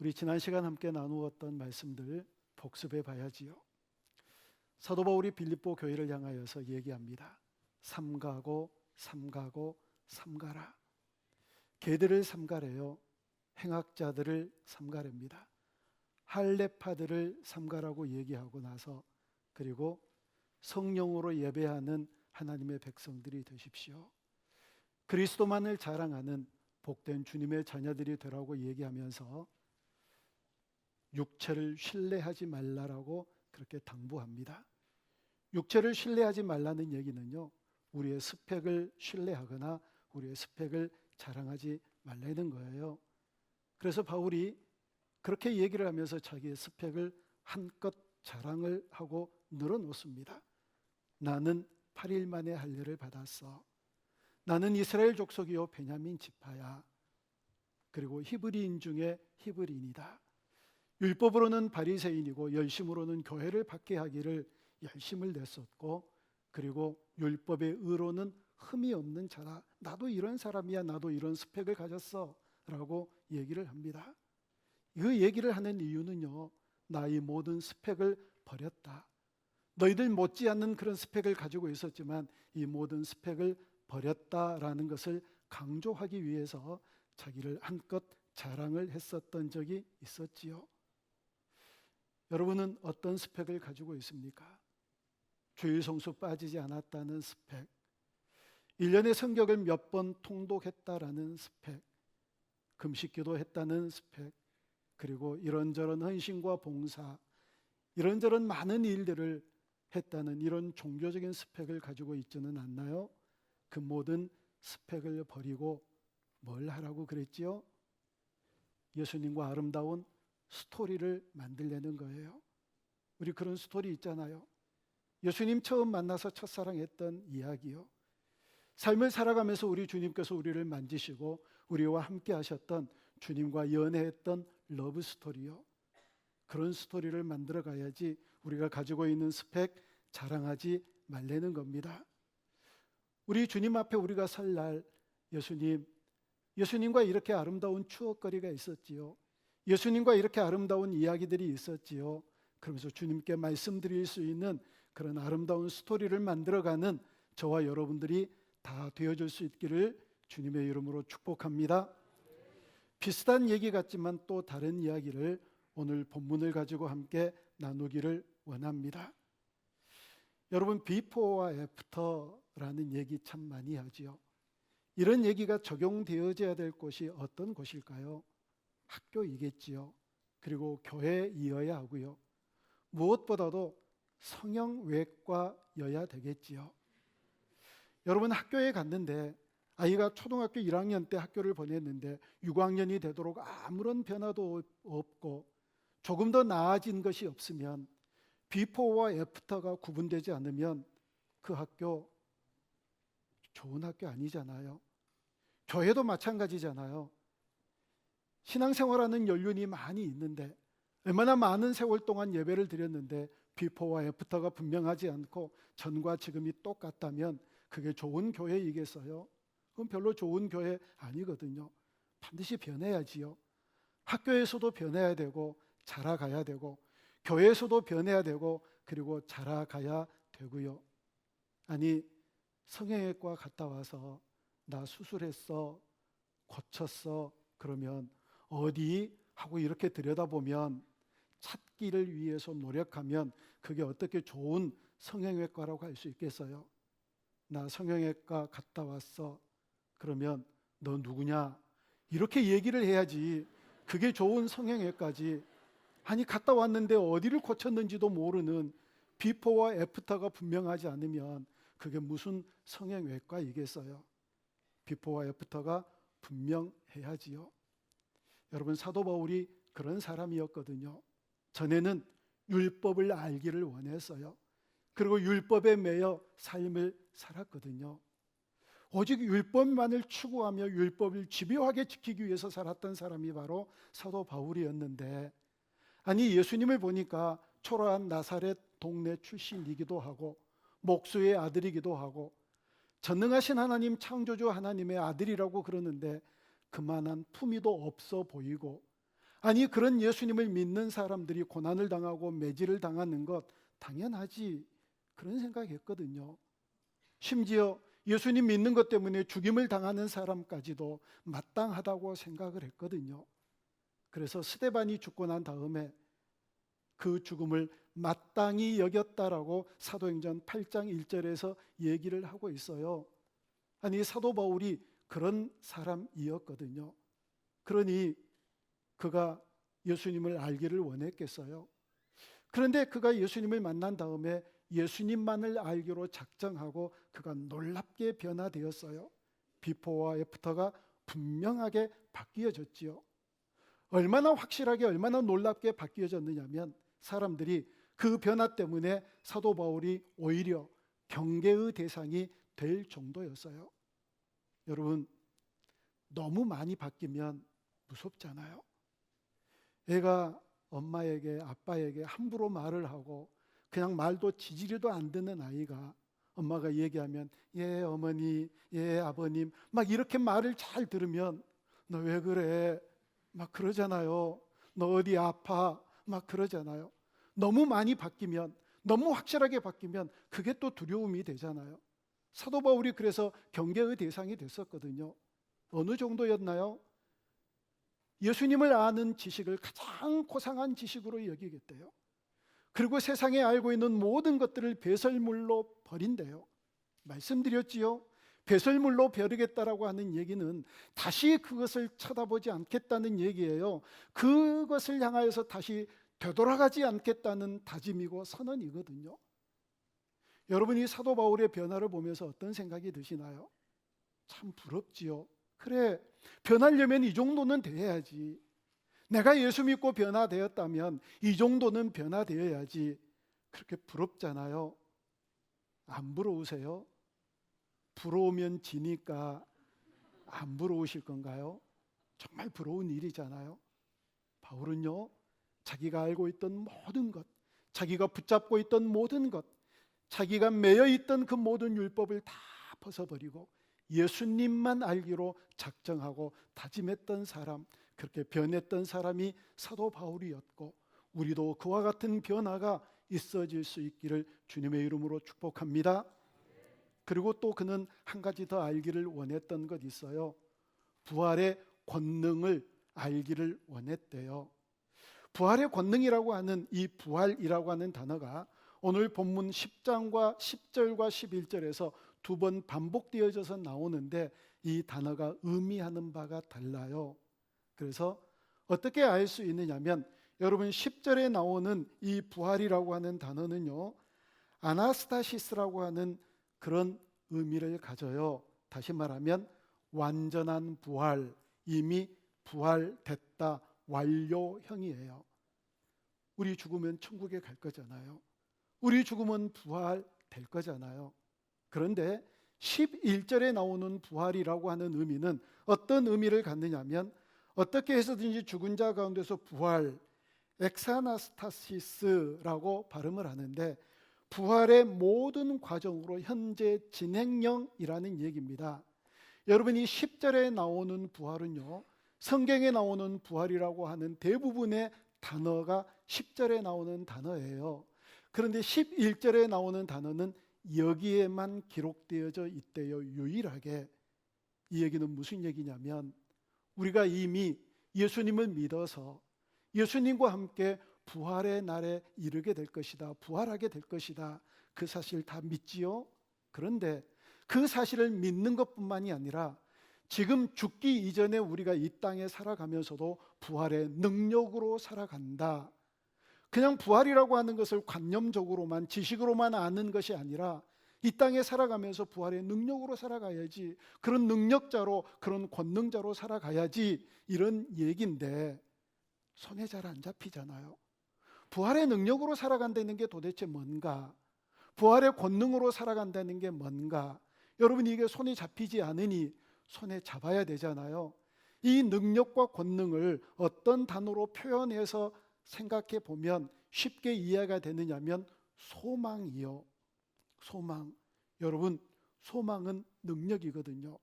우리 지난 시간 함께 나누었던 말씀들 복습해 봐야지요. 사도 바울이 빌립보 교회를 향하여서 얘기합니다. 삼가고 삼가고 삼가라. 개들을 삼가래요. 행악자들을 삼가랍니다. 할례파들을 삼가라고 얘기하고 나서 그리고 성령으로 예배하는 하나님의 백성들이 되십시오. 그리스도만을 자랑하는 복된 주님의 자녀들이 되라고 얘기하면서 육체를 신뢰하지 말라라고 그렇게 당부합니다. 육체를 신뢰하지 말라는 얘기는요, 우리의 스펙을 신뢰하거나 우리의 스펙을 자랑하지 말라는 거예요. 그래서 바울이 그렇게 얘기를 하면서 자기의 스펙을 한껏 자랑을 하고 늘어놓습니다. 나는 8일 만에 할례를 받았어. 나는 이스라엘 족속이요 베냐민 지파야. 그리고 히브리인 중에 히브리인이다. 율법으로는 바리새인이고 열심으로는 교회를 받게 하기를 열심을 냈었고, 그리고 율법의 의로는 흠이 없는 자라. 나도 이런 사람이야. 나도 이런 스펙을 가졌어 라고 얘기를 합니다. 그 얘기를 하는 이유는요, 나의 모든 스펙을 버렸다. 너희들 못지않는 그런 스펙을 가지고 있었지만 이 모든 스펙을 버렸다라는 것을 강조하기 위해서 자기를 한껏 자랑을 했었던 적이 있었지요. 여러분은 어떤 스펙을 가지고 있습니까? 주일 성수 빠지지 않았다는 스펙, 1년에 성경을 몇 번 통독했다라는 스펙, 금식 기도했다는 스펙, 그리고 이런저런 헌신과 봉사, 이런저런 많은 일들을 했다는 이런 종교적인 스펙을 가지고 있지는 않나요? 그 모든 스펙을 버리고 뭘 하라고 그랬지요? 예수님과 아름다운 스토리를 만들려는 거예요. 우리 그런 스토리 있잖아요. 예수님 처음 만나서 첫사랑했던 이야기요. 삶을 살아가면서 우리 주님께서 우리를 만지시고 우리와 함께 하셨던 주님과 연애했던 러브 스토리요. 그런 스토리를 만들어 가야지 우리가 가지고 있는 스펙 자랑하지 말라는 겁니다. 우리 주님 앞에 우리가 설 날 예수님과 이렇게 아름다운 추억거리가 있었지요. 예수님과 이렇게 아름다운 이야기들이 있었지요. 그러면서 주님께 말씀드릴 수 있는 그런 아름다운 스토리를 만들어가는 저와 여러분들이 다 되어줄 수 있기를 주님의 이름으로 축복합니다. 비슷한 얘기 같지만 또 다른 이야기를 오늘 본문을 가지고 함께 나누기를 원합니다. 여러분, 비포와 애프터라는 얘기 참 많이 하지요. 이런 얘기가 적용되어져야 될 곳이 어떤 곳일까요? 학교이겠지요. 그리고 교회이어야 하고요. 무엇보다도 성형외과여야 되겠지요. 여러분, 학교에 갔는데 아이가 초등학교 1학년 때 학교를 보냈는데 6학년이 되도록 아무런 변화도 없고 조금 더 나아진 것이 없으면, 비포와 애프터가 구분되지 않으면 그 학교 좋은 학교 아니잖아요. 교회도 마찬가지잖아요. 신앙생활하는 연륜이 많이 있는데 얼마나 많은 세월 동안 예배를 드렸는데 비포와 애프터가 분명하지 않고 전과 지금이 똑같다면 그게 좋은 교회이겠어요? 그건 별로 좋은 교회 아니거든요. 반드시 변해야지요. 학교에서도 변해야 되고 자라가야 되고 교회에서도 변해야 되고 그리고 자라가야 되고요. 아니, 성형외과 갔다 와서 나 수술했어, 고쳤어, 그러면 어디? 하고 이렇게 들여다보면, 찾기를 위해서 노력하면 그게 어떻게 좋은 성형외과라고 할 수 있겠어요? 나 성형외과 갔다 왔어. 그러면 너 누구냐? 이렇게 얘기를 해야지 그게 좋은 성형외과지. 아니, 갔다 왔는데 어디를 고쳤는지도 모르는, 비포와 애프터가 분명하지 않으면 그게 무슨 성형외과이겠어요? 비포와 애프터가 분명해야지요. 여러분, 사도 바울이 그런 사람이었거든요. 전에는 율법을 알기를 원했어요. 그리고 율법에 매여 삶을 살았거든요. 오직 율법만을 추구하며 율법을 집요하게 지키기 위해서 살았던 사람이 바로 사도 바울이었는데, 아니, 예수님을 보니까 초라한 나사렛 동네 출신이기도 하고 목수의 아들이기도 하고 전능하신 하나님, 창조주 하나님의 아들이라고 그러는데 그만한 품위도 없어 보이고, 아니 그런 예수님을 믿는 사람들이 고난을 당하고 매질을 당하는 것 당연하지, 그런 생각했거든요. 심지어 예수님 믿는 것 때문에 죽임을 당하는 사람까지도 마땅하다고 생각을 했거든요. 그래서 스데반이 죽고 난 다음에 그 죽음을 마땅히 여겼다라고 사도행전 8장 1절에서 얘기를 하고 있어요. 아니 사도 바울이 그런 사람이었거든요. 그러니 그가 예수님을 알기를 원했겠어요. 그런데 그가 예수님을 만난 다음에 예수님만을 알기로 작정하고 그가 놀랍게 변화되었어요. 비포와 애프터가 분명하게 바뀌어졌지요. 얼마나 확실하게, 얼마나 놀랍게 바뀌어졌느냐면 사람들이 그 변화 때문에 사도 바울이 오히려 경계의 대상이 될 정도였어요. 여러분, 너무 많이 바뀌면 무섭잖아요. 애가 엄마에게, 아빠에게 함부로 말을 하고 그냥 말도 지지리도 안 듣는 아이가 엄마가 얘기하면 예 어머니, 예 아버님 막 이렇게 말을 잘 들으면 너 왜 그래? 막 그러잖아요. 너 어디 아파? 막 그러잖아요. 너무 많이 바뀌면, 너무 확실하게 바뀌면 그게 또 두려움이 되잖아요. 사도 바울이 그래서 경계의 대상이 됐었거든요. 어느 정도였나요? 예수님을 아는 지식을 가장 고상한 지식으로 여기겠대요. 그리고 세상에 알고 있는 모든 것들을 배설물로 버린대요. 말씀드렸지요. 배설물로 버리겠다라고 하는 얘기는 다시 그것을 쳐다보지 않겠다는 얘기예요. 그것을 향하여서 다시 되돌아가지 않겠다는 다짐이고 선언이거든요. 여러분이 사도 바울의 변화를 보면서 어떤 생각이 드시나요? 참 부럽지요. 그래, 변하려면 이 정도는 돼야지. 내가 예수 믿고 변화되었다면 이 정도는 변화되어야지. 그렇게 부럽잖아요. 안 부러우세요? 부러우면 지니까 안 부러우실 건가요? 정말 부러운 일이잖아요. 바울은요, 자기가 알고 있던 모든 것, 자기가 붙잡고 있던 모든 것, 자기가 매여 있던 그 모든 율법을 다 벗어버리고 예수님만 알기로 작정하고 다짐했던 사람, 그렇게 변했던 사람이 사도 바울이었고, 우리도 그와 같은 변화가 있어질 수 있기를 주님의 이름으로 축복합니다. 그리고 또 그는 한 가지 더 알기를 원했던 것 있어요. 부활의 권능을 알기를 원했대요. 부활의 권능이라고 하는 이 부활이라고 하는 단어가 오늘 본문 10장과 10절과 11절에서 두 번 반복되어져서 나오는데 이 단어가 의미하는 바가 달라요. 그래서 어떻게 알 수 있느냐면 여러분 10절에 나오는 이 부활이라고 하는 단어는요, 아나스타시스라고 하는 그런 의미를 가져요. 다시 말하면 완전한 부활, 이미 부활됐다, 완료형이에요. 우리 죽으면 천국에 갈 거잖아요. 우리 죽으면 부활될 거잖아요. 그런데 11절에 나오는 부활이라고 하는 의미는 어떤 의미를 갖느냐면 어떻게 해서든지 죽은 자 가운데서 부활, 엑사나스타시스라고 발음을 하는데 부활의 모든 과정으로 현재 진행형이라는 얘기입니다. 여러분이 10절에 나오는 부활은요, 성경에 나오는 부활이라고 하는 대부분의 단어가 10절에 나오는 단어예요. 그런데 11절에 나오는 단어는 여기에만 기록되어져 있대요. 유일하게. 이 얘기는 무슨 얘기냐면 우리가 이미 예수님을 믿어서 예수님과 함께 부활의 날에 이르게 될 것이다, 부활하게 될 것이다, 그 사실 다 믿지요. 그런데 그 사실을 믿는 것뿐만이 아니라 지금 죽기 이전에 우리가 이 땅에 살아가면서도 부활의 능력으로 살아간다. 그냥 부활이라고 하는 것을 관념적으로만, 지식으로만 아는 것이 아니라 이 땅에 살아가면서 부활의 능력으로 살아가야지, 그런 능력자로, 그런 권능자로 살아가야지, 이런 얘기인데 손에 잘 안 잡히잖아요. 부활의 능력으로 살아간다는 게 도대체 뭔가? 부활의 권능으로 살아간다는 게 뭔가? 여러분, 이게 손에 잡히지 않으니 손에 잡아야 되잖아요. 이 능력과 권능을 어떤 단어로 표현해서 생각해 보면 쉽게 이해가 되느냐면 소망이요. 소망. 여러분, 소망은 능력이거든요.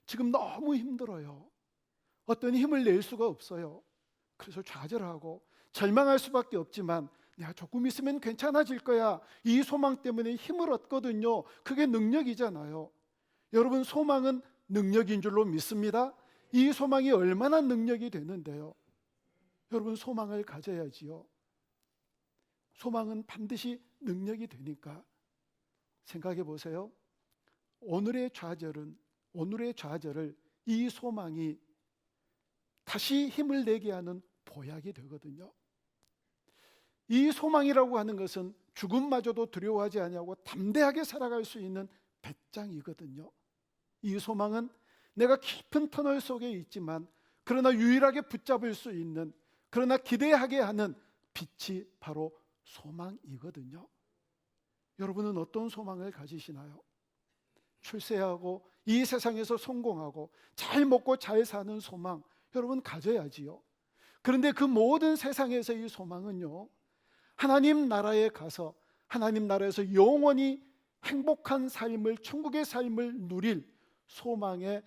지금 너무 힘들어요. 어떤 힘을 낼 수가 없어요. 그래서 좌절하고 절망할 수밖에 없지만 내가 조금 있으면 괜찮아질 거야. 이 소망 때문에 힘을 얻거든요. 그게 능력이잖아요. 여러분, 소망은 능력인 줄로 믿습니다. 이 소망이 얼마나 능력이 되는데요. 여러분, 소망을 가져야지요. 소망은 반드시 능력이 되니까. 생각해 보세요. 오늘의 좌절을 이 소망이 다시 힘을 내게 하는 보약이 되거든요. 이 소망이라고 하는 것은 죽음마저도 두려워하지 아니하고 담대하게 살아갈 수 있는 배짱이거든요. 이 소망은 내가 깊은 터널 속에 있지만 그러나 유일하게 붙잡을 수 있는, 그러나 기대하게 하는 빛이 바로 소망이거든요. 여러분은 어떤 소망을 가지시나요? 출세하고 이 세상에서 성공하고 잘 먹고 잘 사는 소망, 여러분 가져야지요. 그런데 그 모든 세상에서의 소망은요, 하나님 나라에 가서 하나님 나라에서 영원히 행복한 삶을, 천국의 삶을 누릴 소망의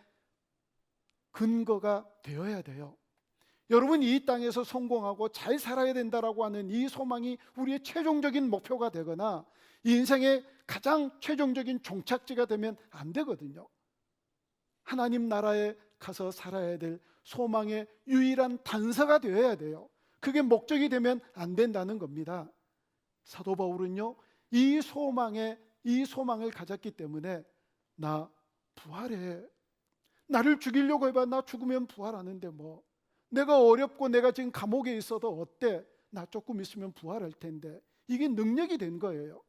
근거가 되어야 돼요. 여러분, 이 땅에서 성공하고 잘 살아야 된다라고 하는 이 소망이 우리의 최종적인 목표가 되거나 인생의 가장 최종적인 종착지가 되면 안 되거든요. 하나님 나라에 가서 살아야 될 소망의 유일한 단서가 되어야 돼요. 그게 목적이 되면 안 된다는 겁니다. 사도 바울은요, 이 소망을 가졌기 때문에 나 부활해. 나를 죽이려고 해봐. 나 죽으면 부활하는데 뭐. 내가 어렵고 내가 지금 감옥에 있어도 어때? 나 조금 있으면 부활할 텐데. 이게 능력이 된 거예요.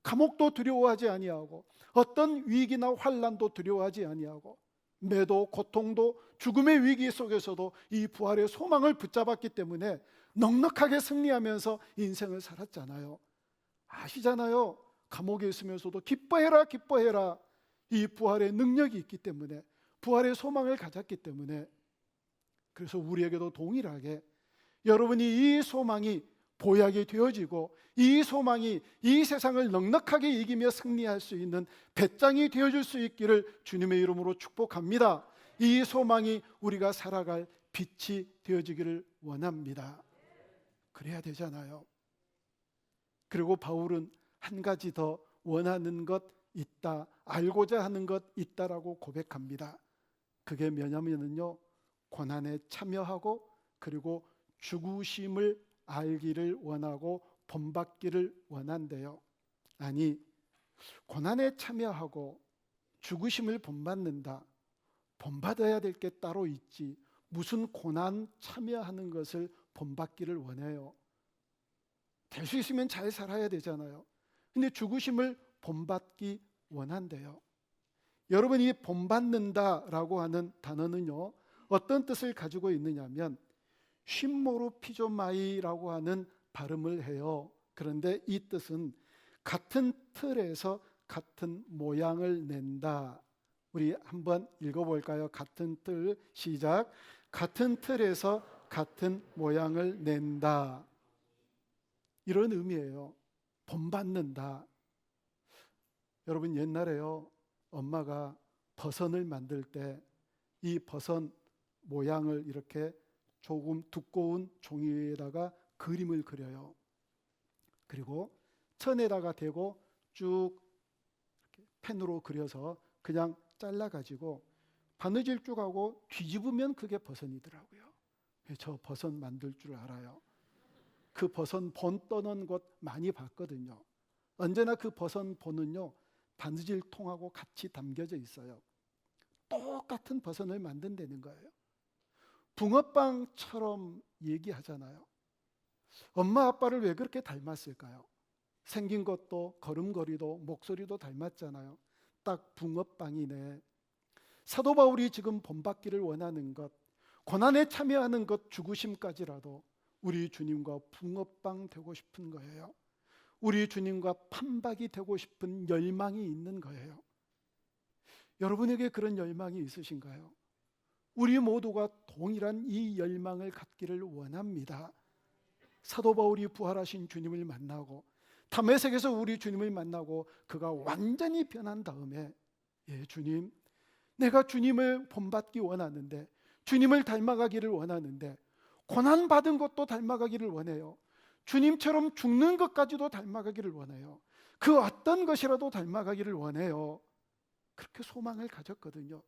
감옥도 두려워하지 아니하고 어떤 위기나 환난도 두려워하지 아니하고 매도, 고통도, 죽음의 위기 속에서도 이 부활의 소망을 붙잡았기 때문에 넉넉하게 승리하면서 인생을 살았잖아요. 아시잖아요. 감옥에 있으면서도 기뻐해라, 기뻐해라. 이 부활의 능력이 있기 때문에, 부활의 소망을 가졌기 때문에. 그래서 우리에게도 동일하게 여러분이 이 소망이 보약이 되어지고 이 소망이 이 세상을 넉넉하게 이기며 승리할 수 있는 배짱이 되어줄 수 있기를 주님의 이름으로 축복합니다. 이 소망이 우리가 살아갈 빛이 되어지기를 원합니다. 그래야 되잖아요. 그리고 바울은 한 가지 더 원하는 것 있다, 알고자 하는 것 있다라고 고백합니다. 그게 뭐냐면요, 고난에 참여하고 그리고 죽으심을 알기를 원하고 본받기를 원한대요. 아니, 고난에 참여하고 죽으심을 본받는다. 본받아야 될 게 따로 있지. 무슨 고난 참여하는 것을 본받기를 원해요. 될 수 있으면 잘 살아야 되잖아요. 근데 죽으심을 본받기 원한대요. 여러분, 이 본받는다라고 하는 단어는요, 어떤 뜻을 가지고 있느냐면 쉼모르피조마이라고 하는 발음을 해요. 그런데 이 뜻은 같은 틀에서 같은 모양을 낸다. 우리 한번 읽어볼까요? 같은 틀, 시작. 같은 틀에서 같은 모양을 낸다. 이런 의미예요. 본받는다. 여러분, 옛날에요, 엄마가 버선을 만들 때 이 버선 모양을 이렇게 조금 두꺼운 종이에다가 그림을 그려요. 그리고 천에다가 대고 쭉 이렇게 펜으로 그려서 그냥 잘라가지고 바느질 쭉하고 뒤집으면 그게 버선이더라고요. 저 버선 만들 줄 알아요. 그 버선 본 떠는 곳 많이 봤거든요. 언제나 그 버선 본은요, 바느질 통하고 같이 담겨져 있어요. 똑같은 버선을 만든다는 거예요. 붕어빵처럼 얘기하잖아요. 엄마 아빠를 왜 그렇게 닮았을까요? 생긴 것도 걸음걸이도 목소리도 닮았잖아요. 딱 붕어빵이네. 사도 바울이 지금 본받기를 원하는 것, 고난에 참여하는 것, 죽으심까지라도 우리 주님과 붕어빵 되고 싶은 거예요. 우리 주님과 판박이 되고 싶은 열망이 있는 거예요. 여러분에게 그런 열망이 있으신가요? 우리 모두가 동일한 이 열망을 갖기를 원합니다. 사도 바울이 부활하신 주님을 만나고 담에색에서 우리 주님을 만나고 그가 완전히 변한 다음에, 예, 주님, 내가 주님을 본받기 원하는데, 주님을 닮아가기를 원하는데 고난받은 것도 닮아가기를 원해요. 주님처럼 죽는 것까지도 닮아가기를 원해요. 그 어떤 것이라도 닮아가기를 원해요. 그렇게 소망을 가졌거든요.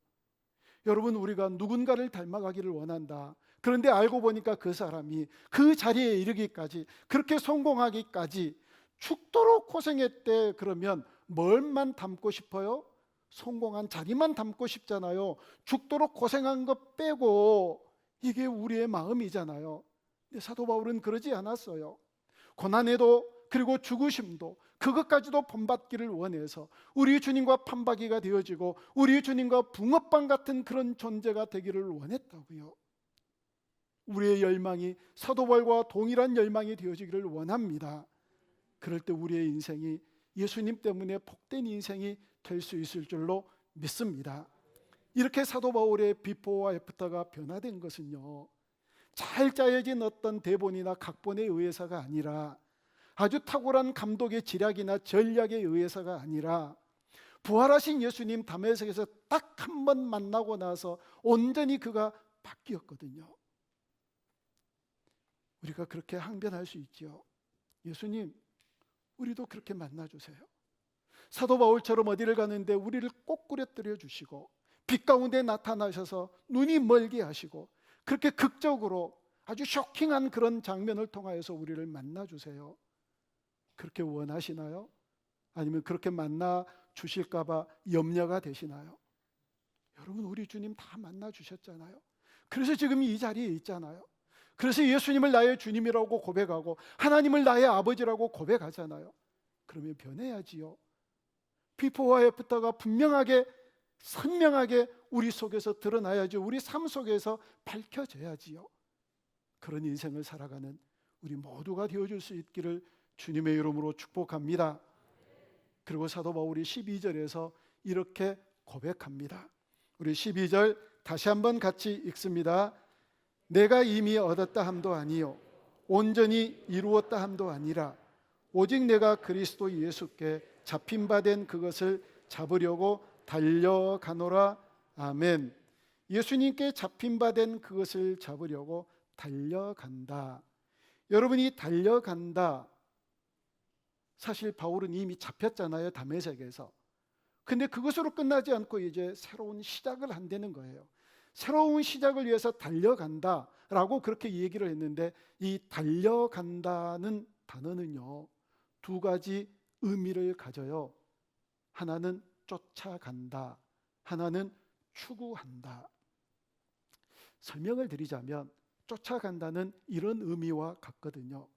여러분, 우리가 누군가를 닮아가기를 원한다. 그런데 알고 보니까 그 사람이 그 자리에 이르기까지, 그렇게 성공하기까지 죽도록 고생했대. 그러면 뭘만 담고 싶어요? 성공한 자리만 담고 싶잖아요. 죽도록 고생한 것 빼고. 이게 우리의 마음이잖아요. 근데 사도 바울은 그러지 않았어요. 고난에도, 그리고 죽으심도, 그것까지도 본받기를 원해서 우리 주님과 판박이가 되어지고 우리 주님과 붕어빵 같은 그런 존재가 되기를 원했다고요. 우리의 열망이 사도 바울과 동일한 열망이 되어지기를 원합니다. 그럴 때 우리의 인생이 예수님 때문에 복된 인생이 될 수 있을 줄로 믿습니다. 이렇게 사도 바울의 비포와 애프터가 변화된 것은요, 잘 짜여진 어떤 대본이나 각본에 의해서가 아니라, 아주 탁월한 감독의 지략이나 전략에 의해서가 아니라, 부활하신 예수님 담에색에서 딱 한 번 만나고 나서 온전히 그가 바뀌었거든요. 우리가 그렇게 항변할 수 있죠. 예수님, 우리도 그렇게 만나주세요. 사도 바울처럼 어디를 가는데 우리를 꼭 꾸려뜨려 주시고, 빛 가운데 나타나셔서 눈이 멀게 하시고, 그렇게 극적으로 아주 쇼킹한 그런 장면을 통하여서 우리를 만나주세요. 그렇게 원하시나요? 아니면 그렇게 만나 주실까 봐 염려가 되시나요? 여러분, 우리 주님 다 만나 주셨잖아요. 그래서 지금 이 자리에 있잖아요. 그래서 예수님을 나의 주님이라고 고백하고 하나님을 나의 아버지라고 고백하잖아요. 그러면 변해야지요. 비포와 애프터가 분명하게, 선명하게 우리 속에서 드러나야죠. 우리 삶 속에서 밝혀져야지요. 그런 인생을 살아가는 우리 모두가 되어줄 수 있기를 주님의 이름으로 축복합니다. 그리고 사도 바울이 12절에서 이렇게 고백합니다. 우리 12절 다시 한번 같이 읽습니다. 내가 이미 얻었다 함도 아니요 온전히 이루었다 함도 아니라 오직 내가 그리스도 예수께 잡힌 바 된 그것을 잡으려고 달려가노라. 아멘. 예수님께 잡힌 바 된 그것을 잡으려고 달려간다. 여러분이 달려간다. 사실 바울은 이미 잡혔잖아요, 다메섹에서. 근데 그것으로 끝나지 않고 이제 새로운 시작을 한다는 거예요. 새로운 시작을 위해서 달려간다라고 그렇게 얘기를 했는데, 이 달려간다는 단어는요, 두 가지 의미를 가져요. 하나는 쫓아간다, 하나는 추구한다. 설명을 드리자면 쫓아간다는 이런 의미와 같거든요.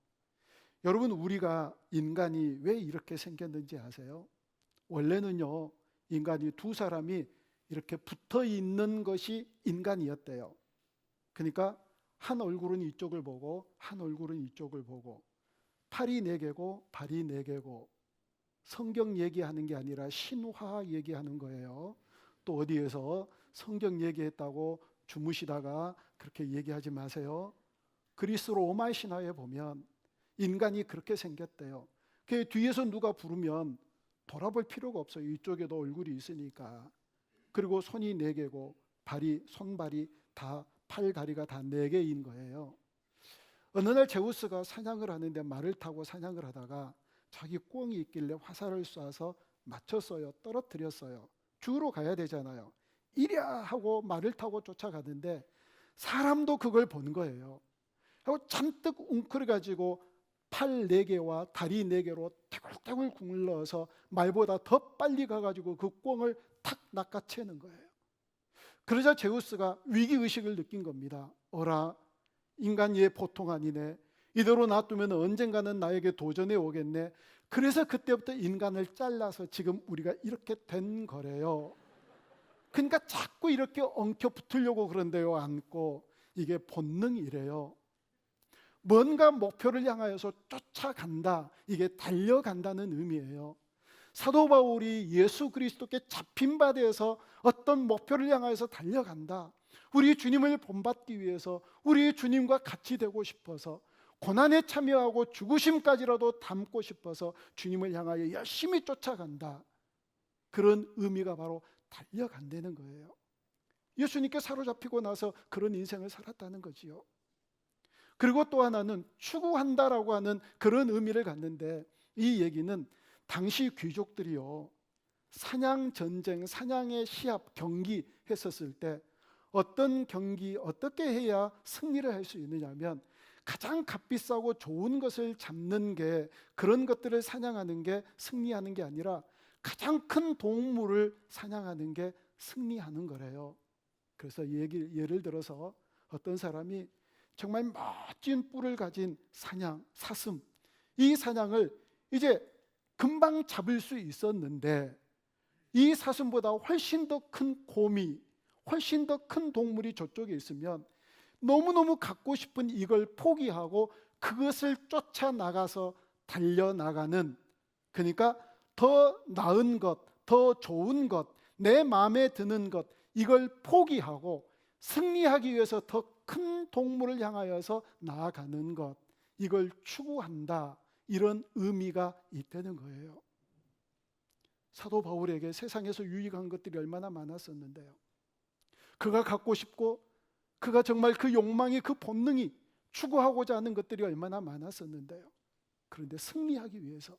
여러분, 우리가 인간이 왜 이렇게 생겼는지 아세요? 원래는요, 인간이 두 사람이 이렇게 붙어 있는 것이 인간이었대요. 그러니까 한 얼굴은 이쪽을 보고 한 얼굴은 이쪽을 보고, 팔이 네 개고 발이 네 개고, 성경 얘기하는 게 아니라 신화 얘기하는 거예요. 또 어디에서 성경 얘기했다고 주무시다가 그렇게 얘기하지 마세요. 그리스 로마 신화에 보면 인간이 그렇게 생겼대요. 그 뒤에서 누가 부르면 돌아볼 필요가 없어요. 이쪽에도 얼굴이 있으니까. 그리고 손이 네 개고 손발이 다, 팔 다리가 다 네 개인 거예요. 어느 날 제우스가 사냥을 하는데 말을 타고 사냥을 하다가 자기 꿩이 있길래 화살을 쏴서 맞췄어요. 떨어뜨렸어요. 주우러 가야 되잖아요. 이랴 하고 말을 타고 쫓아가는데 사람도 그걸 본 거예요. 하고 잔뜩 웅크려가지고 팔 네 개와 다리 네 개로 태굴태굴 굴러서 말보다 더 빨리 가가지고 그 꿩을 탁 낚아채는 거예요. 그러자 제우스가 위기의식을 느낀 겁니다. 어라, 인간 얘 보통 아니네. 이대로 놔두면 언젠가는 나에게 도전해 오겠네. 그래서 그때부터 인간을 잘라서 지금 우리가 이렇게 된 거래요. 그러니까 자꾸 이렇게 엉켜 붙으려고 그런데요, 안고. 이게 본능이래요. 뭔가 목표를 향하여서 쫓아간다, 이게 달려간다는 의미예요. 사도 바울이 예수 그리스도께 잡힌 바 되어서 어떤 목표를 향하여서 달려간다. 우리 주님을 본받기 위해서, 우리 주님과 같이 되고 싶어서, 고난에 참여하고 죽으심까지라도 담고 싶어서 주님을 향하여 열심히 쫓아간다. 그런 의미가 바로 달려간다는 거예요. 예수님께 사로잡히고 나서 그런 인생을 살았다는 거지요. 그리고 또 하나는 추구한다라고 하는 그런 의미를 갖는데, 이 얘기는 당시 귀족들이요, 사냥 전쟁, 사냥의 시합, 경기 했었을 때 어떤 경기, 어떻게 해야 승리를 할 수 있느냐면 가장 값비싸고 좋은 것을 잡는 게, 그런 것들을 사냥하는 게 승리하는 게 아니라 가장 큰 동물을 사냥하는 게 승리하는 거래요. 그래서 예를 들어서 어떤 사람이 정말 멋진 뿔을 가진 사냥, 사슴, 이 사냥을 이제 금방 잡을 수 있었는데, 이 사슴보다 훨씬 더 큰 곰이, 훨씬 더 큰 동물이 저쪽에 있으면 너무너무 갖고 싶은 이걸 포기하고 그것을 쫓아나가서 달려나가는, 그러니까 더 나은 것, 더 좋은 것, 내 마음에 드는 것, 이걸 포기하고 승리하기 위해서 더 큰 동물을 향하여서 나아가는 것, 이걸 추구한다, 이런 의미가 있다는 거예요. 사도 바울에게 세상에서 유익한 것들이 얼마나 많았었는데요. 그가 갖고 싶고 그가 정말 그 욕망이, 그 본능이 추구하고자 하는 것들이 얼마나 많았었는데요. 그런데 승리하기 위해서,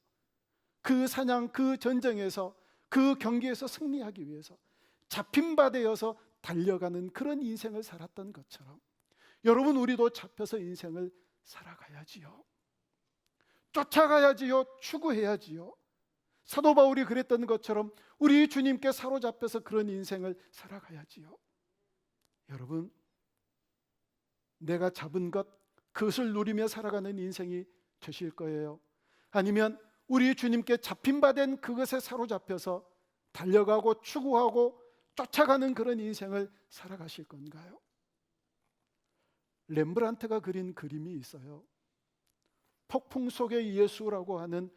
그 사냥, 그 전쟁에서, 그 경기에서 승리하기 위해서 잡힌 바 되어서 달려가는 그런 인생을 살았던 것처럼, 여러분, 우리도 잡혀서 인생을 살아가야지요. 쫓아가야지요. 추구해야지요. 사도 바울이 그랬던 것처럼 우리 주님께 사로잡혀서 그런 인생을 살아가야지요. 여러분, 내가 잡은 것, 그것을 누리며 살아가는 인생이 되실 거예요? 아니면 우리 주님께 잡힌 바 된 그것에 사로잡혀서 달려가고 추구하고 쫓아가는 그런 인생을 살아가실 건가요? 렘브란트가 그린 그림이 있어요. 폭풍 속의 예수라고 하는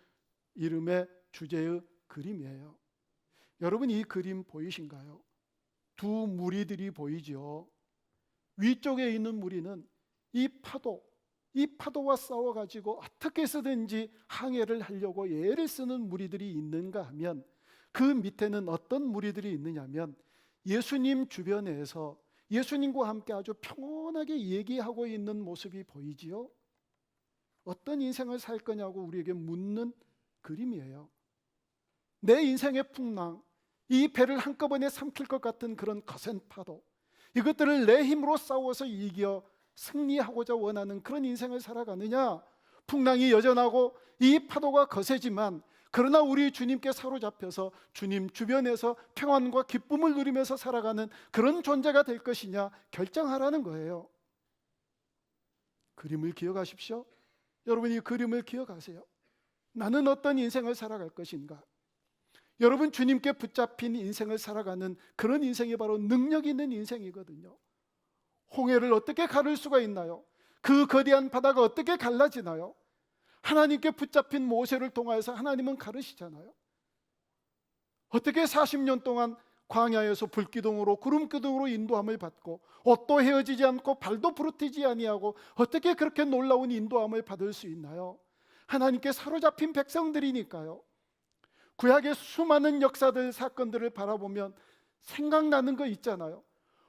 이름의 주제의 그림이에요. 여러분, 이 그림 보이신가요? 두 무리들이 보이죠. 위쪽에 있는 무리는 이 파도와 싸워가지고 어떻게 해서든지 항해를 하려고 애를 쓰는 무리들이 있는가 하면, 그 밑에는 어떤 무리들이 있느냐면 예수님 주변에서 예수님과 함께 아주 평온하게 얘기하고 있는 모습이 보이지요. 어떤 인생을 살 거냐고 우리에게 묻는 그림이에요. 내 인생의 풍랑, 이 배를 한꺼번에 삼킬 것 같은 그런 거센 파도, 이것들을 내 힘으로 싸워서 이겨 승리하고자 원하는 그런 인생을 살아가느냐, 풍랑이 여전하고 이 파도가 거세지만 그러나 우리 주님께 사로잡혀서 주님 주변에서 평안과 기쁨을 누리면서 살아가는 그런 존재가 될 것이냐 결정하라는 거예요. 그림을 기억하십시오. 여러분, 이 그림을 기억하세요. 나는 어떤 인생을 살아갈 것인가? 여러분, 주님께 붙잡힌 인생을 살아가는 그런 인생이 바로 능력 있는 인생이거든요. 홍해를 어떻게 가를 수가 있나요? 그 거대한 바다가 어떻게 갈라지나요? 하나님께 붙잡힌 모세를 통하여서 하나님은 가르시잖아요. 어떻게 40년 동안 광야에서 불기둥으로 구름기둥으로 인도함을 받고 옷도 헤어지지 않고 발도 부르트지 아니하고 어떻게 그렇게 놀라운 인도함을 받을 수 있나요? 하나님께 사로잡힌 백성들이니까요. 구약의 수많은 역사들, 사건들을 바라보면 생각나는 거 있잖아요.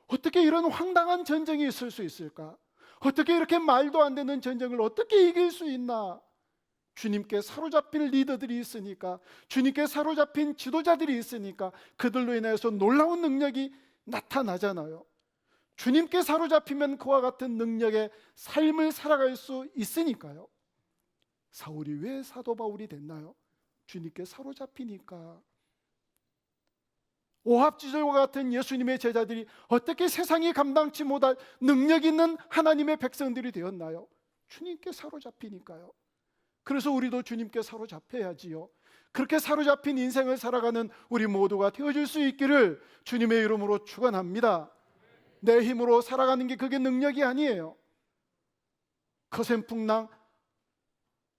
어떻게 이런 황당한 전쟁이 있을 수 있을까? 어떻게 이렇게 말도 안 되는 전쟁을 어떻게 이길 수 있나? 주님께 사로잡힌 리더들이 있으니까, 주님께 사로잡힌 지도자들이 있으니까 그들로 인해서 놀라운 능력이 나타나잖아요. 주님께 사로잡히면 그와 같은 능력의 삶을 살아갈 수 있으니까요. 사울이 왜 사도 바울이 됐나요? 주님께 사로잡히니까. 오합지졸과 같은 예수님의 제자들이 어떻게 세상이 감당치 못할 능력 있는 하나님의 백성들이 되었나요? 주님께 사로잡히니까요. 그래서 우리도 주님께 사로잡혀야지요. 그렇게 사로잡힌 인생을 살아가는 우리 모두가 되어줄 수 있기를 주님의 이름으로 축원합니다. 내 힘으로 살아가는 게 그게 능력이 아니에요. 거센 풍랑,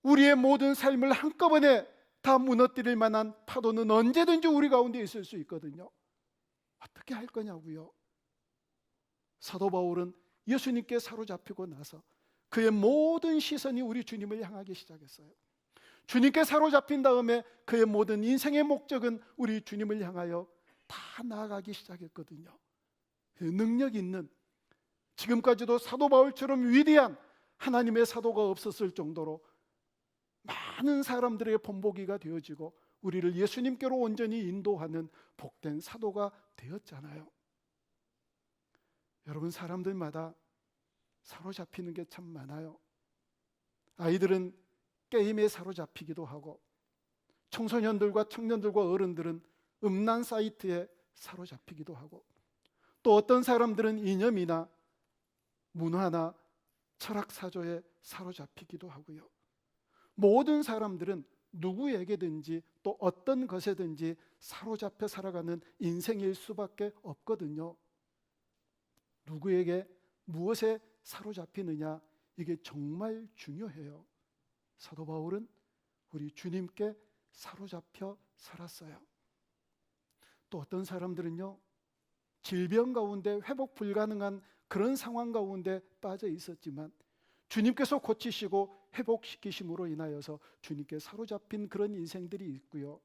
우리의 모든 삶을 한꺼번에 다 무너뜨릴 만한 파도는 언제든지 우리 가운데 있을 수 있거든요. 어떻게 할 거냐고요? 사도 바울은 예수님께 사로잡히고 나서 그의 모든 시선이 우리 주님을 향하기 시작했어요. 주님께 사로잡힌 다음에 그의 모든 인생의 목적은 우리 주님을 향하여 다 나아가기 시작했거든요. 능력 있는, 지금까지도 사도 바울처럼 위대한 하나님의 사도가 없었을 정도로 많은 사람들에게 본보기가 되어지고 우리를 예수님께로 온전히 인도하는 복된 사도가 되었잖아요. 여러분, 사람들마다 사로잡히는 게 참 많아요. 아이들은 게임에 사로잡히기도 하고, 청소년들과 청년들과 어른들은 음란 사이트에 사로잡히기도 하고, 또 어떤 사람들은 이념이나 문화나 철학 사조에 사로잡히기도 하고요. 모든 사람들은 누구에게든지 또 어떤 것에든지 사로잡혀 살아가는 인생일 수밖에 없거든요. 누구에게 무엇에 사로잡히느냐, 이게 정말 중요해요. 사도 바울은 우리 주님께 사로잡혀 살았어요. 또 어떤 사람들은요, 질병 가운데 회복 불가능한 그런 상황 가운데 빠져 있었지만 주님께서 고치시고 회복시키심으로 인하여서 주님께 사로잡힌 그런 인생들이 있고요.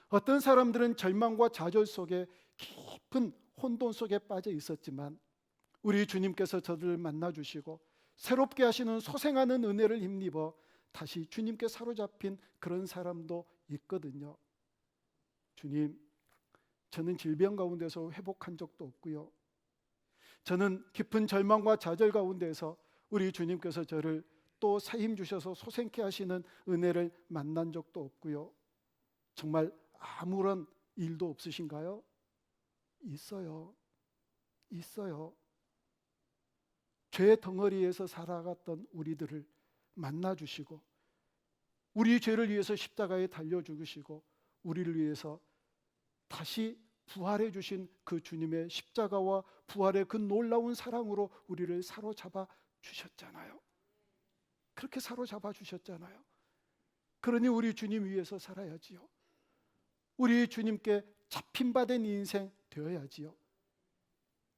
어떤 사람들은 절망과 좌절 속에 깊은 혼돈 속에 빠져 있었지만 우리 주님께서 저들을 만나주시고 새롭게 하시는 소생하는 은혜를 힘입어 다시 주님께 사로잡힌 그런 사람도 있거든요. 주님, 저는 질병 가운데서 회복한 적도 없고요. 저는 깊은 절망과 좌절 가운데서 우리 주님께서 저를 또 새 힘 주셔서 소생케 하시는 은혜를 만난 적도 없고요. 정말 아무런 일도 없으신가요? 있어요. 있어요. 죄 덩어리에서 살아갔던 우리들을 만나주시고 우리 죄를 위해서 십자가에 달려 죽으시고 우리를 위해서 다시 부활해 주신 그 주님의 십자가와 부활의 그 놀라운 사랑으로 우리를 사로잡아 주셨잖아요. 그렇게 사로잡아 주셨잖아요. 그러니 우리 주님 위해서 살아야지요. 우리 주님께 잡힌 바 된 인생 되어야지요.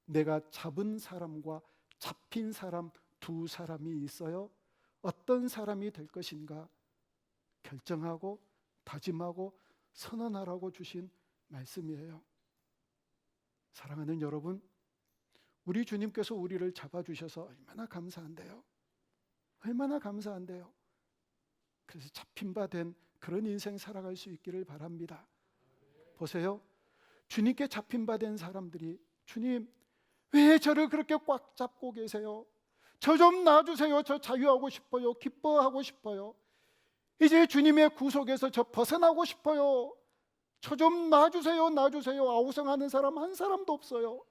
내가 잡은 사람과 잡힌 사람 두 사람이 있어요. 어떤 사람이 될 것인가 결정하고 다짐하고 선언하라고 주신 말씀이에요. 사랑하는 여러분, 우리 주님께서 우리를 잡아주셔서 얼마나 감사한데요. 얼마나 감사한데요. 그래서 잡힌 바 된 그런 인생 살아갈 수 있기를 바랍니다. 보세요. 주님께 잡힌 바 된 사람들이 주님, 왜 저를 그렇게 꽉 잡고 계세요? 저 좀 놔주세요. 저 자유하고 싶어요. 기뻐하고 싶어요. 이제 주님의 구속에서 저 벗어나고 싶어요. 저 좀 놔주세요. 놔주세요. 아우성하는 사람 한 사람도 없어요.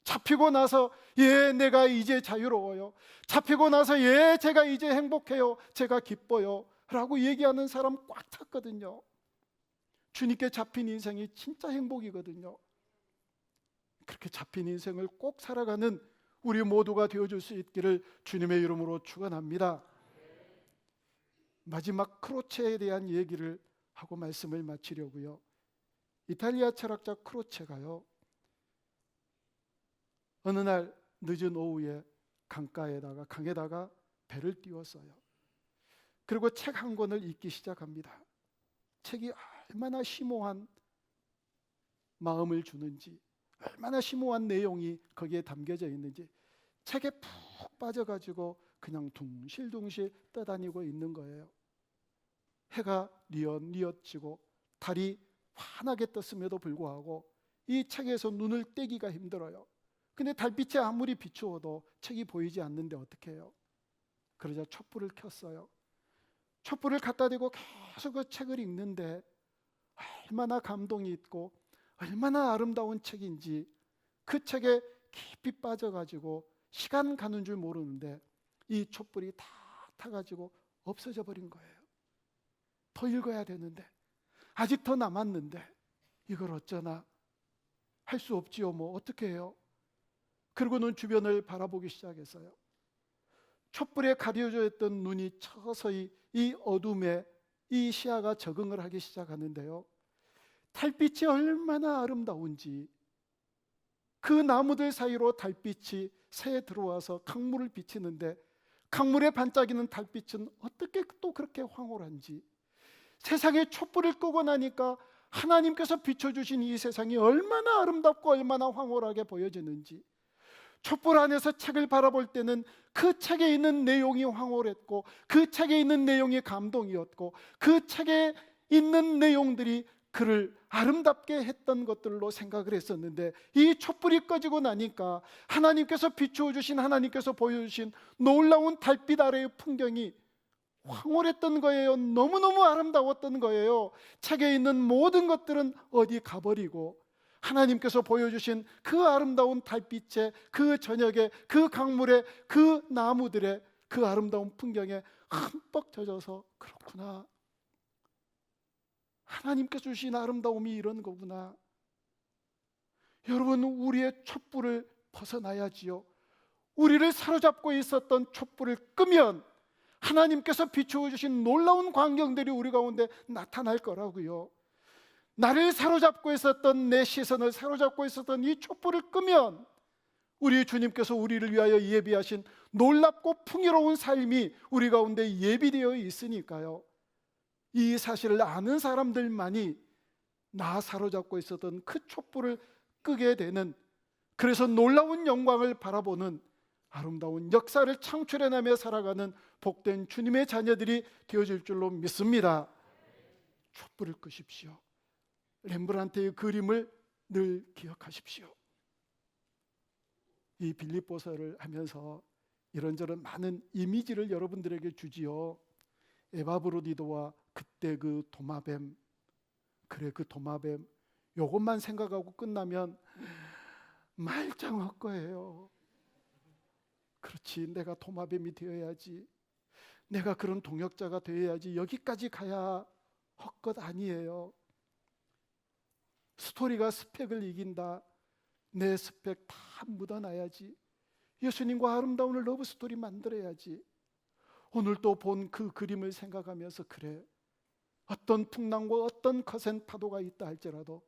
잡히고 나서 내가 이제 자유로워요. 잡히고 나서 제가 이제 행복해요. 제가 기뻐요 라고 얘기하는 사람 꽉 찼거든요. 주님께 잡힌 인생이 진짜 행복이거든요. 그렇게 잡힌 인생을 꼭 살아가는 우리 모두가 되어줄 수 있기를 주님의 이름으로 축원합니다. 마지막 크로체에 대한 얘기를 하고 말씀을 마치려고요. 이탈리아 철학자 크로체가요, 어느 날 늦은 오후에 강에다가 배를 띄웠어요. 그리고 책 한 권을 읽기 시작합니다. 책이 얼마나 심오한 마음을 주는지, 얼마나 심오한 내용이 거기에 담겨져 있는지 책에 푹 빠져가지고 그냥 둥실둥실 떠다니고 있는 거예요. 해가 뉘엿뉘엿지고 달이 환하게 떴음에도 불구하고 이 책에서 눈을 떼기가 힘들어요. 근데 달빛에 아무리 비추어도 책이 보이지 않는데 어떻게 해요? 그러자 촛불을 켰어요. 촛불을 갖다 대고 계속 그 책을 읽는데 얼마나 감동이 있고 얼마나 아름다운 책인지 그 책에 깊이 빠져가지고 시간 가는 줄 모르는데 이 촛불이 다 타가지고 없어져 버린 거예요. 더 읽어야 되는데, 아직 더 남았는데 이걸 어쩌나, 할 수 없지요. 뭐 어떻게 해요? 그리고는 주변을 바라보기 시작했어요. 촛불에 가려져 있던 눈이 서서히 이 어둠에 이 시야가 적응을 하기 시작하는데요, 달빛이 얼마나 아름다운지, 그 나무들 사이로 달빛이 새에 들어와서 강물을 비치는데 강물에 반짝이는 달빛은 어떻게 또 그렇게 황홀한지, 세상에 촛불을 끄고 나니까 하나님께서 비춰주신 이 세상이 얼마나 아름답고 얼마나 황홀하게 보여지는지, 촛불 안에서 책을 바라볼 때는 그 책에 있는 내용이 황홀했고, 그 책에 있는 내용이 감동이었고, 그 책에 있는 내용들이 그를 아름답게 했던 것들로 생각을 했었는데, 이 촛불이 꺼지고 나니까 하나님께서 비추어 주신, 하나님께서 보여주신 놀라운 달빛 아래의 풍경이 황홀했던 거예요. 너무너무 아름다웠던 거예요. 책에 있는 모든 것들은 어디 가버리고 하나님께서 보여주신 그 아름다운 달빛에, 그 저녁에, 그 강물에, 그 나무들의 그 아름다운 풍경에 흠뻑 젖어서, 그렇구나, 하나님께서 주신 아름다움이 이런 거구나. 여러분, 우리의 촛불을 벗어나야지요. 우리를 사로잡고 있었던 촛불을 끄면 하나님께서 비추어 주신 놀라운 광경들이 우리 가운데 나타날 거라고요. 나를 사로잡고 있었던, 내 시선을 사로잡고 있었던 이 촛불을 끄면 우리 주님께서 우리를 위하여 예비하신 놀랍고 풍요로운 삶이 우리 가운데 예비되어 있으니까요. 이 사실을 아는 사람들만이 나 사로잡고 있었던 그 촛불을 끄게 되는, 그래서 놀라운 영광을 바라보는 아름다운 역사를 창출해내며 살아가는 복된 주님의 자녀들이 되어질 줄로 믿습니다. 촛불을 끄십시오. 렘브란트의 그림을 늘 기억하십시오. 이 빌립보서를 하면서 이런저런 많은 이미지를 여러분들에게 주지요. 에바브로디도와 그때 그 도마뱀, 그래 그 도마뱀, 요것만 생각하고 끝나면 말짱할 거예요. 그렇지, 내가 도마뱀이 되어야지, 내가 그런 동역자가 되어야지, 여기까지 가야 헛것 아니에요. 스토리가 스펙을 이긴다. 내 스펙 다 묻어놔야지. 예수님과 아름다운 러브 스토리 만들어야지. 오늘 또 본 그 그림을 생각하면서, 그래, 어떤 풍랑과 어떤 거센 파도가 있다 할지라도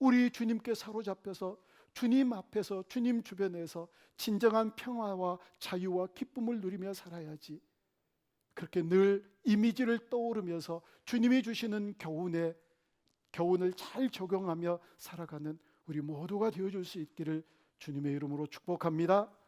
우리 주님께 사로잡혀서 주님 앞에서, 주님 주변에서 진정한 평화와 자유와 기쁨을 누리며 살아야지. 그렇게 늘 이미지를 떠오르면서 주님이 주시는 교훈을 잘 적용하며 살아가는 우리 모두가 되어줄 수 있기를 주님의 이름으로 축복합니다.